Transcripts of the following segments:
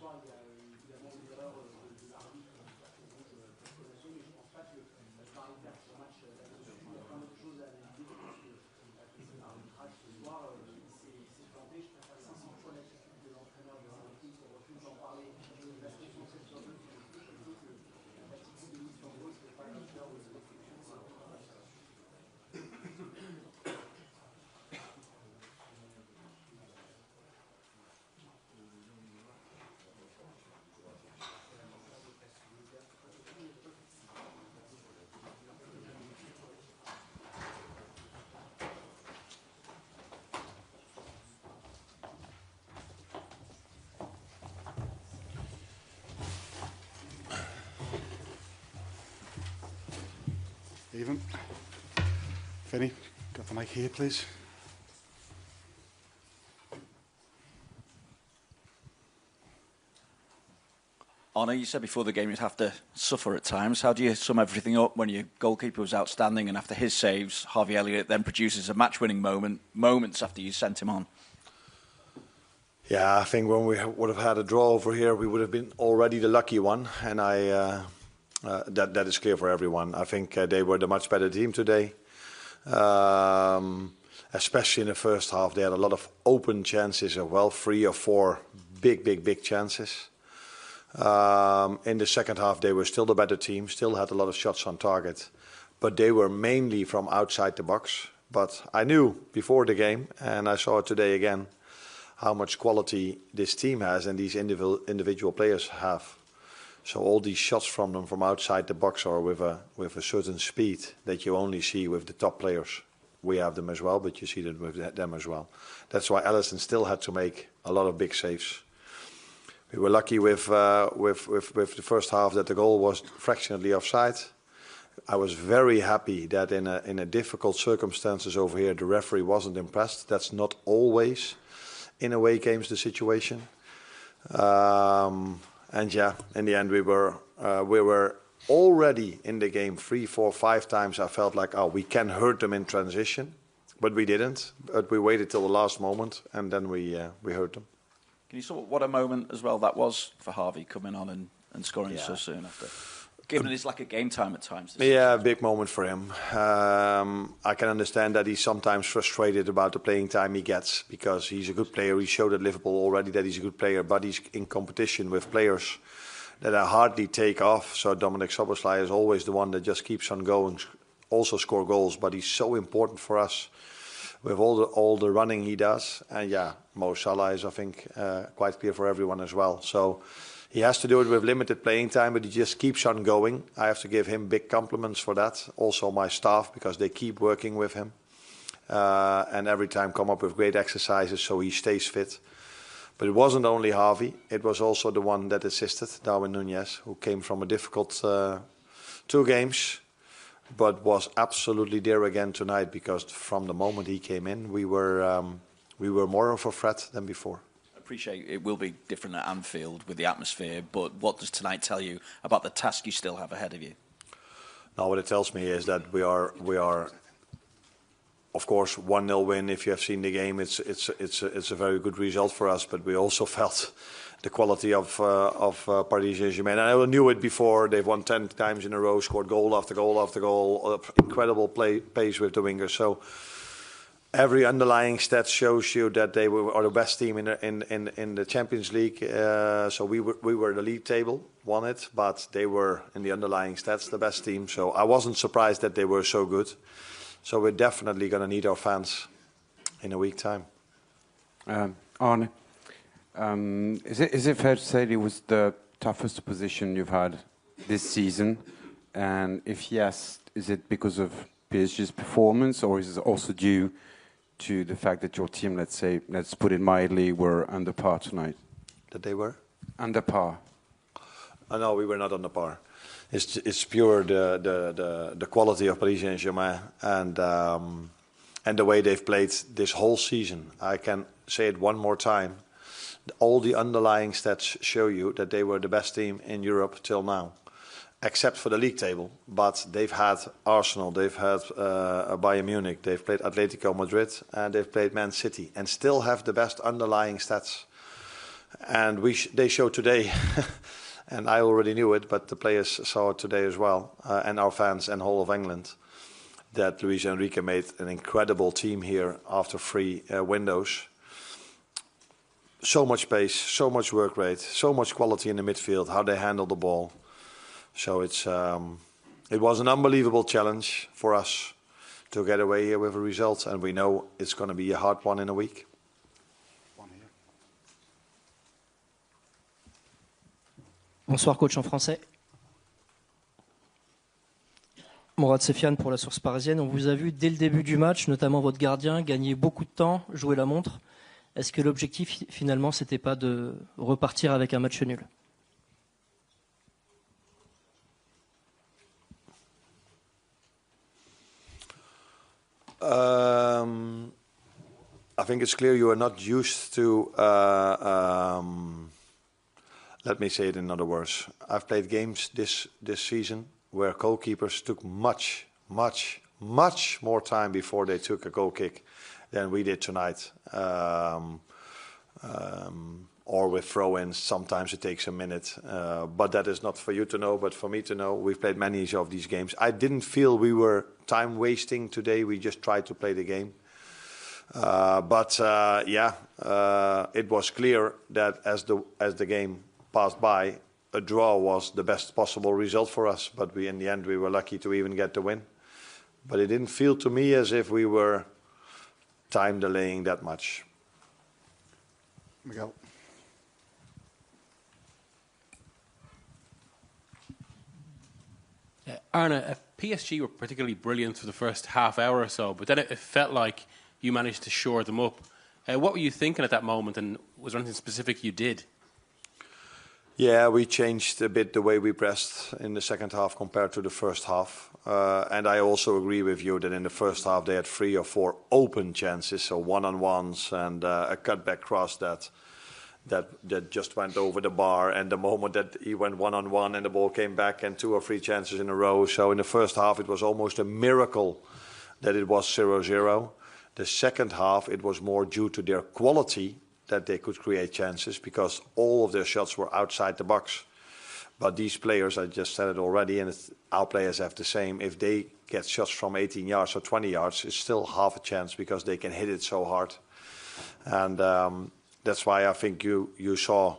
soir, il y a évidemment une erreur de l'arbitre rouge pour Connesso, mais je ne pense pas que Paris perde son match là-dessus. Il y a plein d'autres choses à analyser. Je pense que c'est l'arbitrage ce soir, il s'est planté. Je préfère saisir une fois l'attitude de l'entraîneur de Liverpool qui refuse d'en parler. L'aspect sur 7 sur 2 qui le touche, plutôt que l'attitude de Luis Figo, ce n'est pas une affaire de réflexion. Even. Vinny, got the mic here, please. Arne, you said before the game you'd have to suffer at times. How do you sum everything up when your goalkeeper was outstanding and after his saves, Harvey Elliott then produces a match-winning moments after you sent him on? Yeah, I think when we would have had a draw over here, we would have been already the lucky one, and that is clear for everyone. I think they were the much better team today, especially in the first half. They had a lot of open chances, 3 or 4 big chances. In the second half, they were still the better team, still had a lot of shots on target, but they were mainly from outside the box. But I knew before the game, and I saw it today again, how much quality this team has and these individual players have. So all these shots from them from outside the box are with a certain speed that you only see with the top players. We have them as well, but you see them with them as well. That's why Alisson still had to make a lot of big saves. We were lucky with the first half that the goal was fractionally offside. I was very happy that in a difficult circumstances over here, the referee wasn't impressed. That's not always in away games the situation. And yeah, in the end we were already in the game 3, 4, 5 times. I felt like, we can hurt them in transition, but we didn't. But we waited till the last moment, and then we hurt them. Can you sort of what a moment as well that was for Harvey coming on and scoring so soon after? Given it's like a game time at times. Yeah, a big moment for him. I can understand that he's sometimes frustrated about the playing time he gets because he's a good player. He showed at Liverpool already that he's a good player, but he's in competition with players that I hardly take off. So Dominic Szoboszlai is always the one that just keeps on going, also score goals, but he's so important for us with all the running he does. And yeah, Mo Salah is, I think, quite clear for everyone as well. So he has to do it with limited playing time, but he just keeps on going. I have to give him big compliments for that. Also my staff, because they keep working with him. And every time come up with great exercises so he stays fit. But it wasn't only Harvey, it was also the one that assisted, Darwin Núñez, who came from a difficult 2 games, but was absolutely there again tonight because from the moment he came in, we were more of a threat than before. I appreciate it will be different at Anfield with the atmosphere, but what does tonight tell you about the task you still have ahead of you? Now, what it tells me is that we are, of course, 1-0 win. If you have seen the game, it's a very good result for us. But we also felt the quality of Paris Saint-Germain. And I knew it before. They've won 10 times in a row, scored goal after goal after goal, incredible pace with the wingers. So every underlying stat shows you that they are the best team in the Champions League. So we were the league table, won it, but they were in the underlying stats the best team. So I wasn't surprised that they were so good. So we're definitely going to need our fans in a week's time. Arne, is it fair to say it was the toughest opposition you've had this season? And if yes, is it because of PSG's performance, or is it also due to the fact that your team, let's put it mildly, were under par tonight? That they were? Under par. No, we were not under par. It's pure the quality of Paris Saint-Germain and the way they've played this whole season. I can say it one more time. All the underlying stats show you that they were the best team in Europe till now, except for the league table. But they've had Arsenal, they've had Bayern Munich, they've played Atletico Madrid, and they've played Man City, and still have the best underlying stats. And they showed today, and I already knew it, but the players saw it today as well, and our fans and whole of England, that Luis Enrique made an incredible team here after 3 windows. So much pace, so much work rate, so much quality in the midfield, how they handle the ball. So it was an unbelievable challenge for us to get away here with a result, and we know it's going to be a hard one in a week. Bonsoir coach en français. Mourad Sefiane pour la Source Parisienne. On vous a vu dès le début du match, notamment votre gardien, gagner beaucoup de temps, jouer la montre. Est-ce que l'objectif finalement c'était pas de repartir avec un match nul? I think it's clear you are not used to, let me say it in other words. I've played games this season where goalkeepers took much more time before they took a goal kick than we did tonight. Or with throw-ins, sometimes it takes a minute. But that is not for you to know, but for me to know. We've played many of these games. I didn't feel we were time wasting today. We just tried to play the game. It was clear that as the game passed by, a draw was the best possible result for us. But in the end, we were lucky to even get the win. But it didn't feel to me as if we were time delaying that much. Miguel. Arne, PSG were particularly brilliant for the first half hour or so, but then it felt like you managed to shore them up. What were you thinking at that moment, and was there anything specific you did? Yeah, we changed a bit the way we pressed in the second half compared to the first half. And I also agree with you that in the first half they had 3 or 4 open chances, so one-on-ones and a cutback cross that just went over the bar, and the moment that he went one-on-one and the ball came back, and 2 or 3 chances in a row. So in the first half it was almost a miracle that it was 0-0. The second half it was more due to their quality that they could create chances, because all of their shots were outside the box. But these players, I just said it already, and our players have the same. If they get shots from 18 yards or 20 yards, it's still half a chance because they can hit it so hard. And that's why I think you saw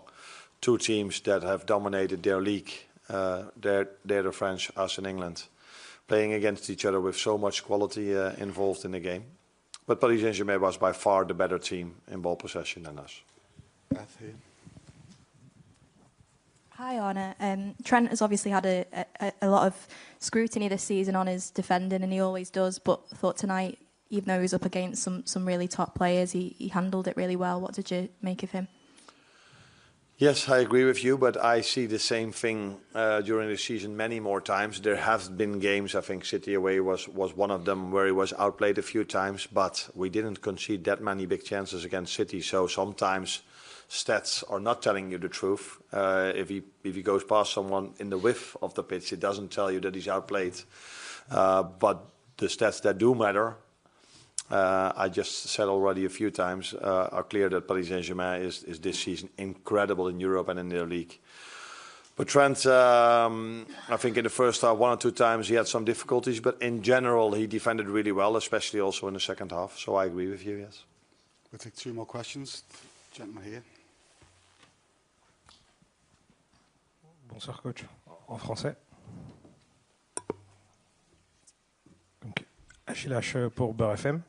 2 teams that have dominated their league. They're the French, us in England, playing against each other with so much quality involved in the game. But Paris Saint-Germain was by far the better team in ball possession than us. Beth here. Hi, Arne. Trent has obviously had a lot of scrutiny this season on his defending, and he always does. But I thought tonight, even though he was up against some really top players, he handled it really well. What did you make of him? Yes, I agree with you, but I see the same thing during the season many more times. There have been games, I think City away was one of them, where he was outplayed a few times, but we didn't concede that many big chances against City. So sometimes stats are not telling you the truth. If he goes past someone in the width of the pitch, it doesn't tell you that he's outplayed. But the stats that do matter, I just said already a few times, are clear that Paris Saint-Germain is this season incredible in Europe and in their league. But Trent, I think in the first half, 1 or 2 times he had some difficulties, but in general he defended really well, especially also in the second half. So I agree with you, yes. We'll take 2 more questions. Gentleman here. Bonsoir coach, en français. Donc, Achille H pour Beurre FM.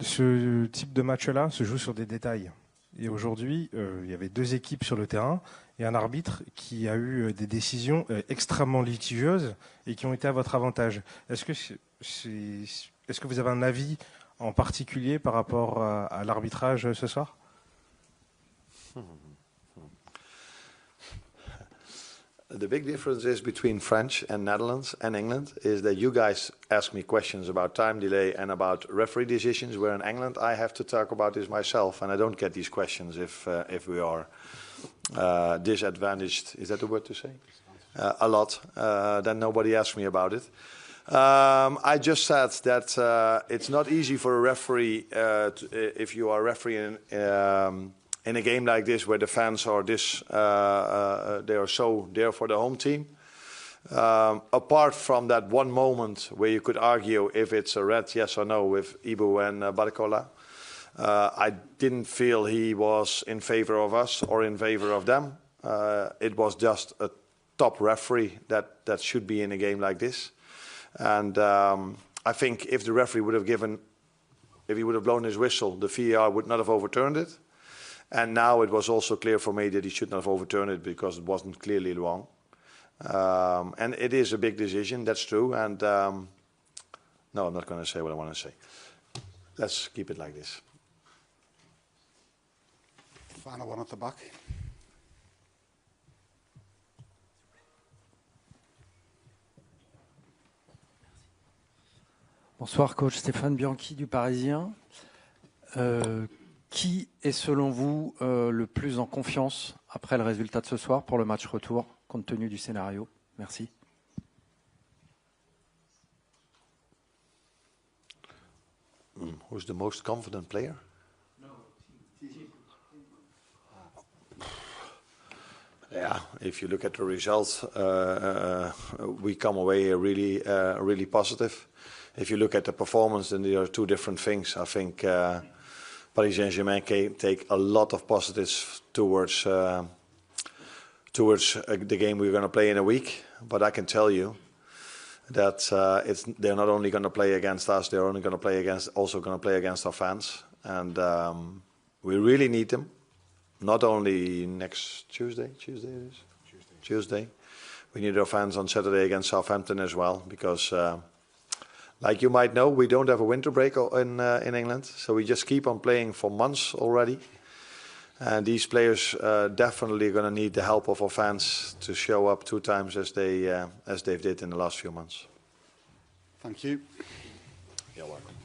Ce type de match-là se joue sur des détails. Et aujourd'hui, il y avait 2 équipes sur le terrain et un arbitre qui a eu des décisions extrêmement litigieuses et qui ont été à votre avantage. Est-ce que vous avez un avis en particulier par rapport à l'arbitrage ce soir? The big difference is between French and Netherlands and England is that you guys ask me questions about time delay and about referee decisions, where in England I have to talk about this myself, and I don't get these questions if we are disadvantaged. Is that the word to say? A lot. Then nobody asks me about it. I just said that it's not easy for a referee if you are refereeing in a game like this where the fans are they are so there for the home team. Apart from that one moment where you could argue if it's a red, yes or no, with Ibu and Barcola, I didn't feel he was in favor of us or in favor of them. It was just a top referee that should be in a game like this. And I think if the referee would have if he would have blown his whistle, the VAR would not have overturned it. And now it was also clear for me that he should not have overturned it because it wasn't clearly wrong. And it is a big decision, that's true. And no, I'm not going to say what I want to say. Let's keep it like this. Final one at the back. Bonsoir, coach Stéphane Bianchi du Parisien. Qui est selon vous le plus en confiance après le résultat de ce soir pour le match retour, compte tenu du scénario? Merci. Who's the most confident player? Yeah, if you look at the results, we come away really positive. If you look at the performance, then there are two different things. I think Paris Saint-Germain can take a lot of positives towards the game we're going to play in a week. But I can tell you that they're not only going to play against us, they're only going to play against our fans, and we really need them. Not only next Tuesday it is? Tuesday. We need our fans on Saturday against Southampton as well, because like you might know, we don't have a winter break in England, so we just keep on playing for months already. And these players definitely going to need the help of our fans to show up 2 times as they've did in the last few months. Thank you. You're welcome.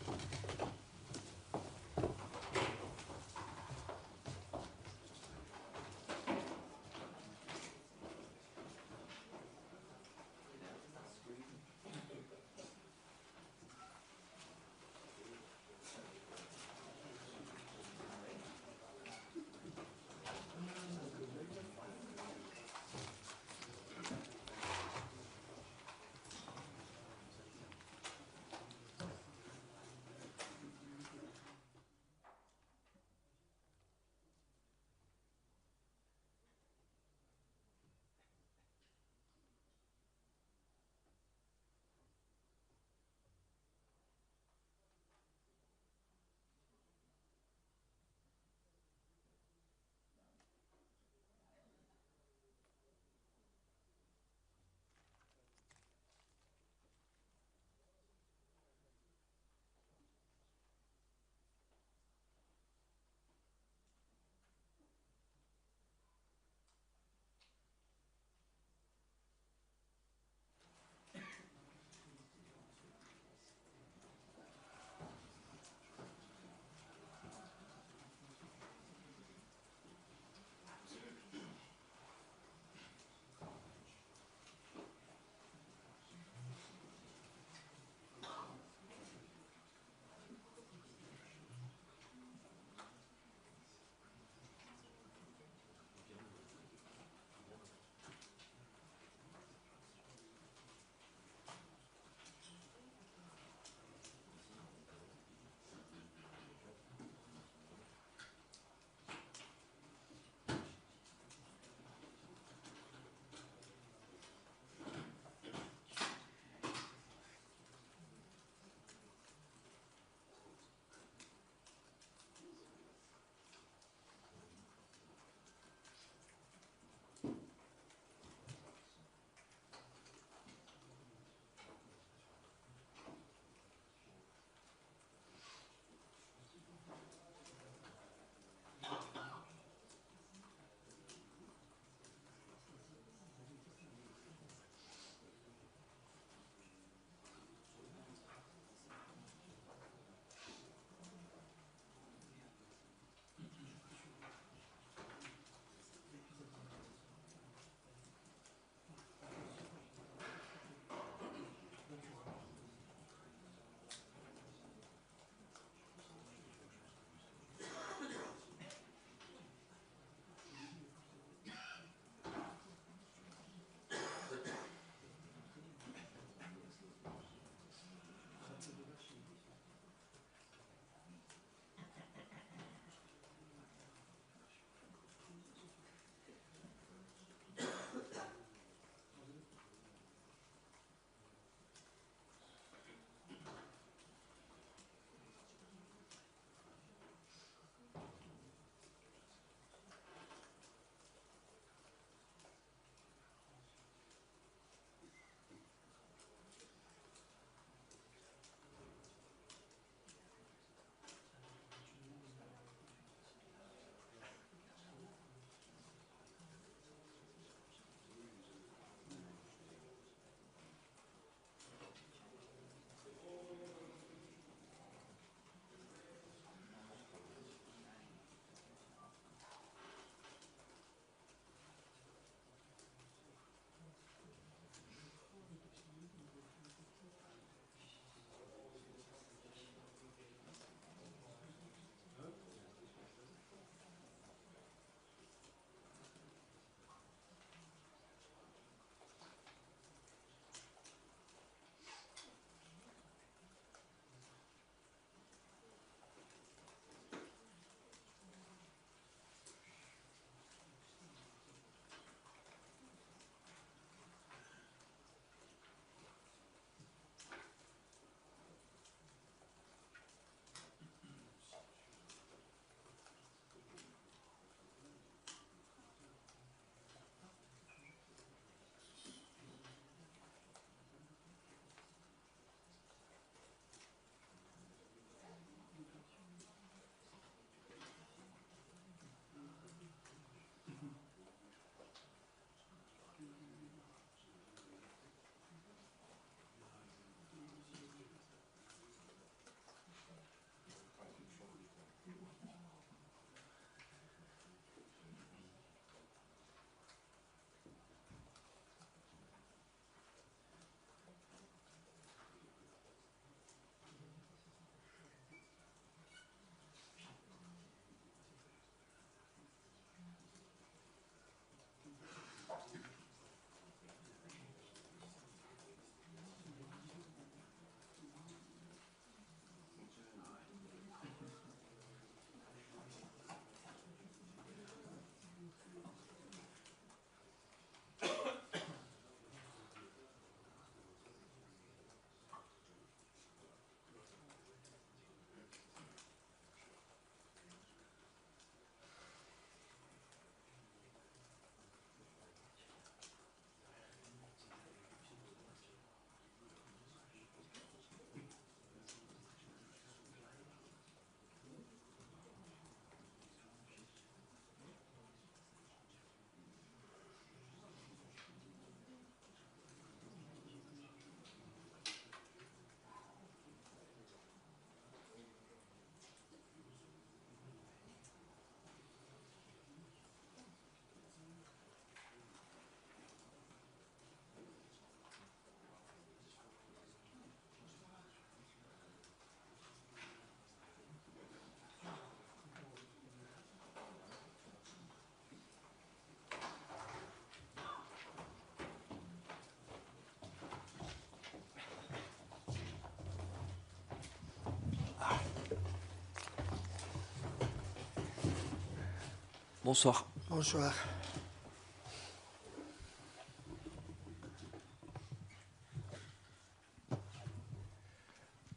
Bonsoir. Bonsoir.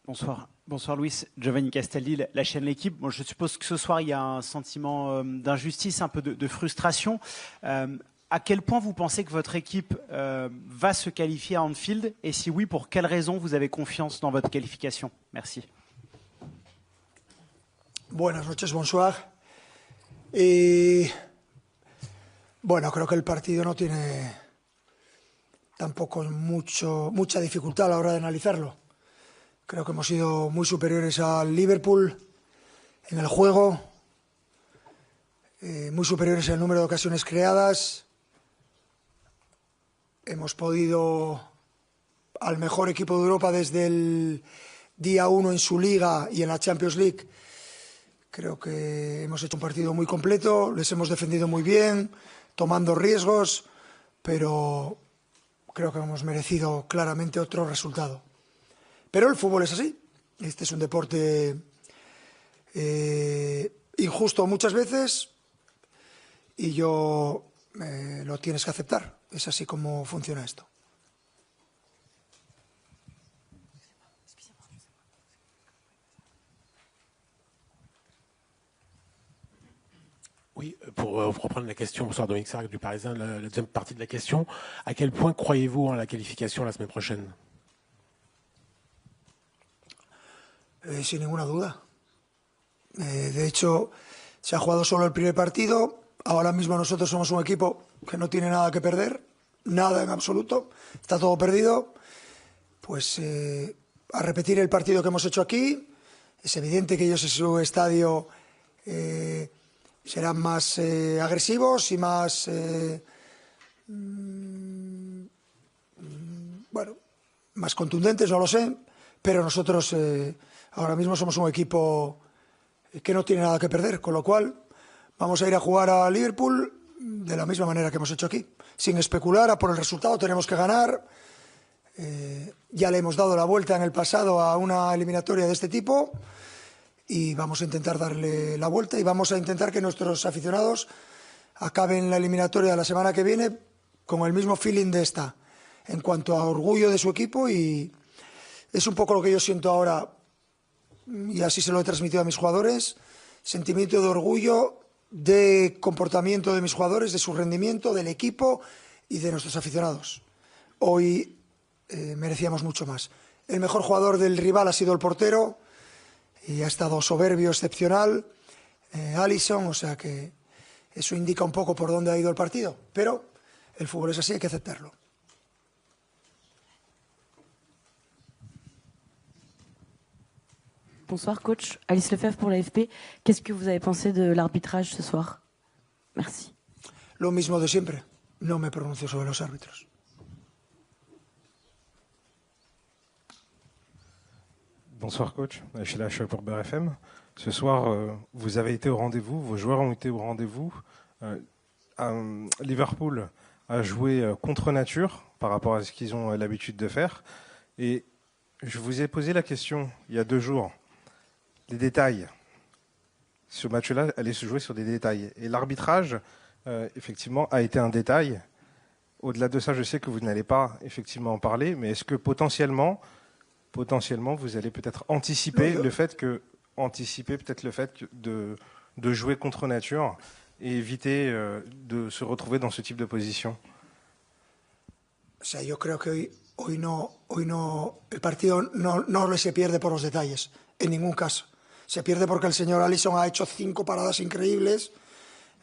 Bonsoir. Bonsoir Luis, Giovanni Castelli, la chaîne L'équipe. Bon, je suppose que ce soir, il y a un sentiment d'injustice, un peu de frustration. À quel point vous pensez que votre équipe va se qualifier à Anfield? Et si oui, pour quelles raisons vous avez confiance dans votre qualification? Merci. Buenas noches, bonsoir. Bueno, creo que el partido no tiene tampoco mucha dificultad a la hora de analizarlo. Creo que hemos sido muy superiores al Liverpool en el juego, muy superiores en el número de ocasiones creadas. Hemos podido, al mejor equipo de Europa desde el día 1 en su liga y en la Champions League, creo que hemos hecho un partido muy completo, les hemos defendido muy bien, tomando riesgos, pero creo que hemos merecido claramente otro resultado. Pero el fútbol es así. Este es un deporte injusto muchas veces y lo tienes que aceptar. Es así como funciona esto. Oui, pour reprendre la question, bonsoir Dominique Sark du Parisien, la deuxième partie de la question, à quel point croyez-vous en la qualification la semaine prochaine? Sin ninguna duda. De hecho, se ha jugado solo el primer partido. Ahora mismo nosotros somos un equipo que no tiene nada que perder, nada en absoluto. Está todo perdido. Pues a repetir el partido que hemos hecho aquí. Es evidente que ellos en su estadio serán más agresivos y más más contundentes, no lo sé, pero nosotros ahora mismo somos un equipo que no tiene nada que perder, con lo cual vamos a ir a jugar a Liverpool de la misma manera que hemos hecho aquí, sin especular a por el resultado. Tenemos que ganar. Ya le hemos dado la vuelta en el pasado a una eliminatoria de este tipo y vamos a intentar darle la vuelta y vamos a intentar que nuestros aficionados acaben la eliminatoria de la semana que viene con el mismo feeling de esta, en cuanto a orgullo de su equipo, y es un poco lo que yo siento ahora y así se lo he transmitido a mis jugadores, sentimiento de orgullo, de comportamiento de mis jugadores, de su rendimiento, del equipo y de nuestros aficionados. Hoy merecíamos mucho más. El mejor jugador del rival ha sido el portero y ha estado soberbio, excepcional, Alisson, o sea que eso indica un poco por dónde ha ido el partido, pero el fútbol es así, hay que aceptarlo. Bonsoir coach, Alice Lefebvre pour l'AFP. Qu'est-ce que vous avez pensé de l'arbitrage ce soir? Merci. Lo mismo de siempre, no me pronuncio sobre los árbitros. Bonsoir coach, Achille H pour BRFM. Ce soir, vous avez été au rendez-vous, vos joueurs ont été au rendez-vous. Liverpool a joué contre nature par rapport à ce qu'ils ont l'habitude de faire. Et je vous ai posé la question il y a 2 jours. Les détails. Ce match-là allait se jouer sur des détails. Et l'arbitrage, effectivement, a été un détail. Au-delà de ça, je sais que vous n'allez pas effectivement en parler, mais est-ce que potentiellement, vous allez peut-être anticiper le fait de jouer contre nature et éviter de se retrouver dans ce type de position? O sea, yo creo que hoy no, el partido no se pierde por los detalles, en ningún caso. Se pierde porque el señor Alisson ha hecho 5 paradas increíbles.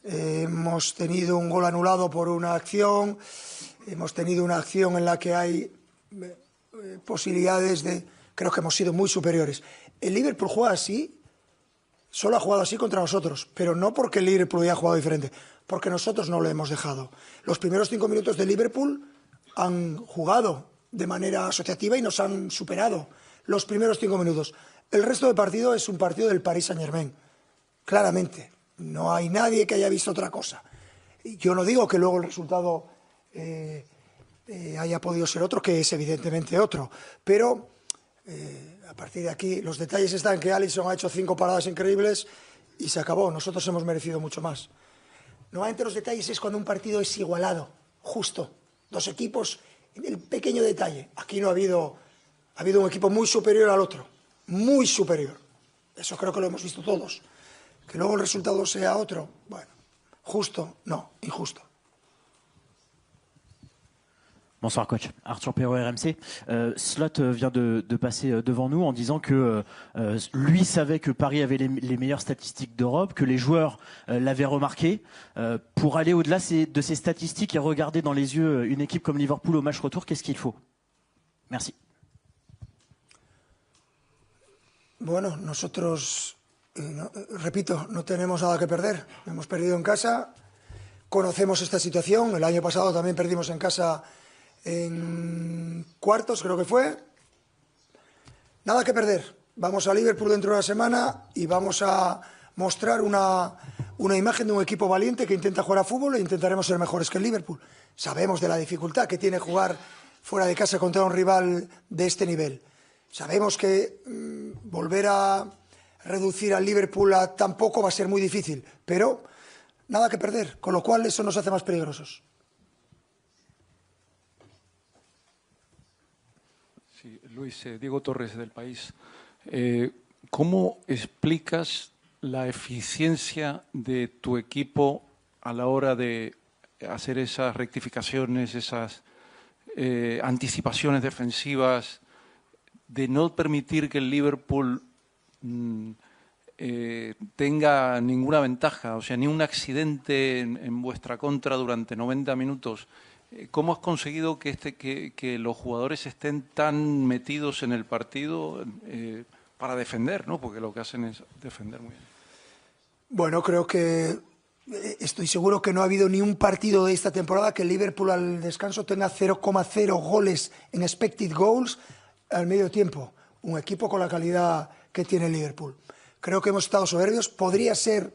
Hemos tenido un gol anulado por una acción. Hemos tenido una acción en la que hay posibilidades de... Creo que hemos sido muy superiores. El Liverpool juega así, solo ha jugado así contra nosotros, pero no porque el Liverpool haya jugado diferente, porque nosotros no lo hemos dejado. Los primeros 5 minutos de Liverpool han jugado de manera asociativa y nos han superado los primeros 5 minutos. El resto del partido es un partido del Paris Saint-Germain, claramente. No hay nadie que haya visto otra cosa. Yo no digo que luego el resultado haya podido ser otro, que es evidentemente otro, pero a partir de aquí los detalles están que Alisson ha hecho 5 paradas increíbles y se acabó. Nosotros hemos merecido mucho más. Normalmente los detalles es cuando un partido es igualado, justo. Dos equipos, el pequeño detalle. Aquí no ha habido un equipo muy superior al otro, muy superior. Eso creo que lo hemos visto todos. Que luego el resultado sea otro, bueno, justo, no, injusto. Bonsoir coach, Arthur Perrault RMC. Slot vient de passer devant nous en disant que lui savait que Paris avait les meilleures statistiques d'Europe, que les joueurs l'avaient remarqué. Pour aller au-delà de ces statistiques et regarder dans les yeux une équipe comme Liverpool au match retour, qu'est-ce qu'il faut? Merci. Bueno, nosotros, repito, no tenemos nada que perder. Hemos perdido en casa, conocemos esta situación. El año pasado también perdimos en casa en cuartos, creo que fue. Nada que perder. Vamos a Liverpool dentro de una semana y vamos a mostrar una imagen de un equipo valiente que intenta jugar a fútbol e intentaremos ser mejores que el Liverpool. Sabemos de la dificultad que tiene jugar fuera de casa contra un rival de este nivel. Sabemos que volver a reducir al Liverpool a tan poco va a ser muy difícil, pero nada que perder, con lo cual eso nos hace más peligrosos. Sí, Luis, Diego Torres del País. ¿Cómo explicas la eficiencia de tu equipo a la hora de hacer esas rectificaciones, esas anticipaciones defensivas, de no permitir que el Liverpool tenga ninguna ventaja, o sea, ni un accidente en vuestra contra durante 90 minutos? ¿Cómo has conseguido que los jugadores estén tan metidos en el partido para defender, ¿no? Porque lo que hacen es defender muy bien. Bueno, creo que estoy seguro que no ha habido ni un partido de esta temporada que el Liverpool al descanso tenga 0,0 goles en expected goals al medio tiempo. Un equipo con la calidad que tiene el Liverpool. Creo que hemos estado soberbios. Podría ser,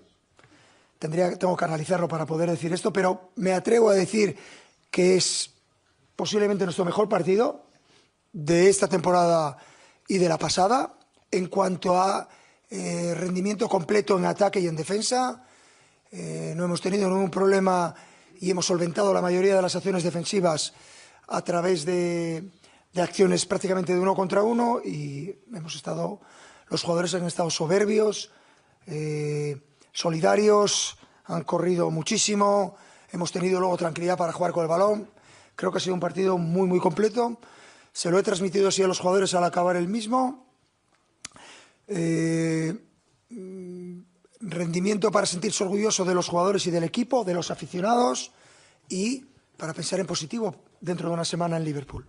tengo que analizarlo para poder decir esto, pero me atrevo a decir que es posiblemente nuestro mejor partido de esta temporada y de la pasada en cuanto a rendimiento completo en ataque y en defensa. No hemos tenido ningún problema y hemos solventado la mayoría de las acciones defensivas a través de acciones prácticamente de 1 contra 1 y los jugadores han estado soberbios, solidarios, han corrido muchísimo. Hemos tenido luego tranquilidad para jugar con el balón. Creo que ha sido un partido muy, muy completo. Se lo he transmitido así a los jugadores al acabar el mismo. Rendimiento para sentirse orgulloso de los jugadores y del equipo, de los aficionados y para pensar en positivo dentro de una semana en Liverpool.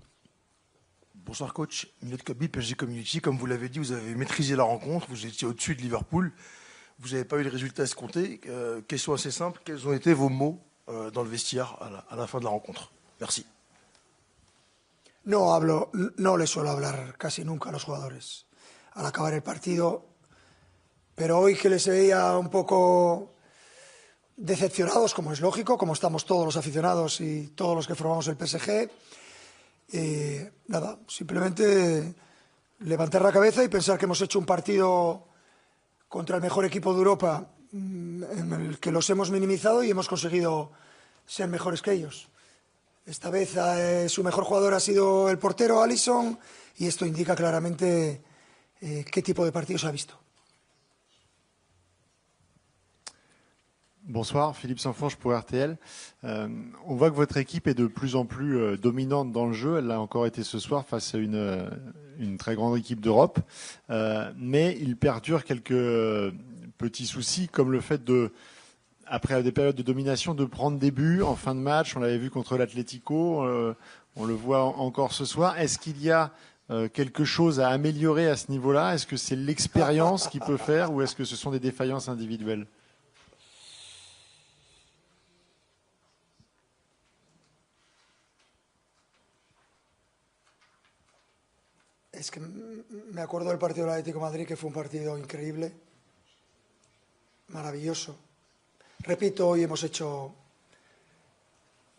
Bonsoir coach, Minute Kobe, PSG Community. Comme vous l'avez dit, vous avez maîtrisé la rencontre, vous étiez au-dessus de Liverpool. Vous n'avez pas eu le résultat escompté. Question assez simple, quels ont été vos mots dans le vestiaire à la fin de la rencontre? Merci. No les suelo hablar casi nunca a los jugadores al acabar el partido, pero hoy que les veía un poco decepcionados, como es lógico, como estamos todos los aficionados y todos los que formamos el PSG, nada, simplemente levantar la cabeza y pensar que hemos hecho un partido contra el mejor equipo de Europa en el que los hemos minimizado y hemos conseguido ser mejores que ellos. Esta vez su mejor jugador ha sido el portero Alisson y esto indica claramente qué tipo de partido se ha visto. Bonsoir, Philippe Sanfonge pour RTL. On voit que votre équipe est de plus en plus dominante dans le jeu. Elle l'a encore été ce soir face à une très grande équipe d'Europe. Mais il perdure quelques petits soucis comme le fait après des périodes de domination, de prendre des buts en fin de match. On l'avait vu contre l'Atlético, on le voit encore ce soir. Est-ce qu'il y a quelque chose à améliorer à ce niveau-là? Est-ce que c'est l'expérience qui peut faire ou est-ce que ce sont des défaillances individuelles? Es que me acuerdo del partido del Atlético de Madrid, que fue un partido increíble, maravilloso. Repito, hoy hemos hecho,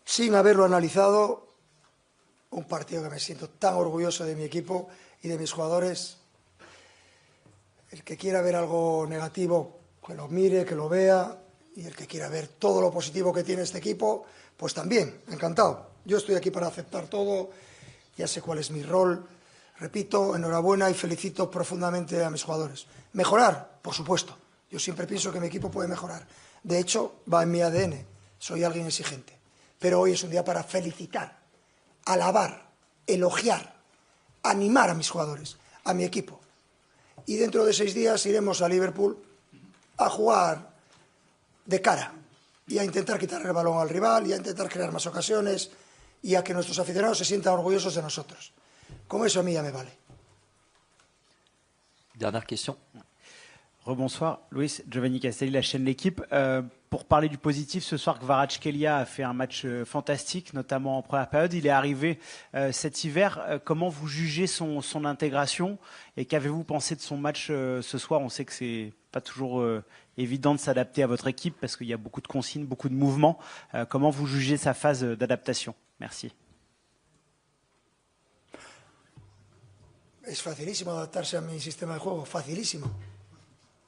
sin haberlo analizado, un partido que me siento tan orgulloso de mi equipo y de mis jugadores. El que quiera ver algo negativo, que lo mire, que lo vea. y el que quiera ver todo lo positivo que tiene este equipo, pues también, encantado. Yo estoy aquí para aceptar todo, ya sé cuál es mi rol. Repito, enhorabuena y felicito profundamente a mis jugadores. Mejorar, por supuesto. Yo siempre pienso que mi equipo puede mejorar. De hecho, va en mi ADN. Soy alguien exigente. Pero hoy es un día para felicitar, alabar, elogiar, animar a mis jugadores, a mi equipo. Y dentro de 6 días iremos a Liverpool a jugar de cara y a intentar quitar el balón al rival y a intentar crear más ocasiones y a que nuestros aficionados se sientan orgullosos de nosotros. Con eso a mí ya me vale. Dernière question. Rebonsoir, Luis, Giovanni Castelli, la chaîne L'équipe. Pour parler du positif, ce soir, Kvaratskhelia a fait un match fantastique, notamment en première période. Il est arrivé cet hiver. Comment vous jugez son intégration et qu'avez-vous pensé de son match ce soir? On sait que c'est pas toujours évident de s'adapter à votre équipe parce qu'il y a beaucoup de consignes, beaucoup de mouvements. Comment vous jugez sa phase d'adaptation? Merci. Es facilísimo adaptarse a mi sistema de juego, facilísimo,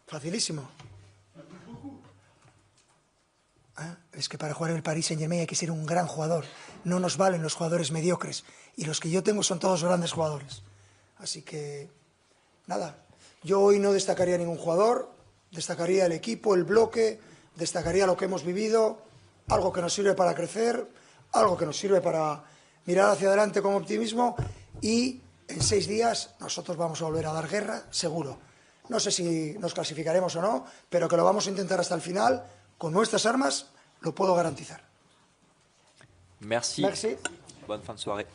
facilísimo. Es que para jugar en el Paris Saint-Germain hay que ser un gran jugador. No nos valen los jugadores mediocres y los que yo tengo son todos grandes jugadores. Así que, nada, yo hoy no destacaría ningún jugador, destacaría el equipo, el bloque, destacaría lo que hemos vivido, algo que nos sirve para crecer, algo que nos sirve para mirar hacia adelante con optimismo y en 6 días nosotros vamos a volver a dar guerra, seguro. No sé si nos clasificaremos o no, pero que lo vamos a intentar hasta el final, con nuestras armas, lo puedo garantizar. Merci. Merci. Bonne fin de soirée.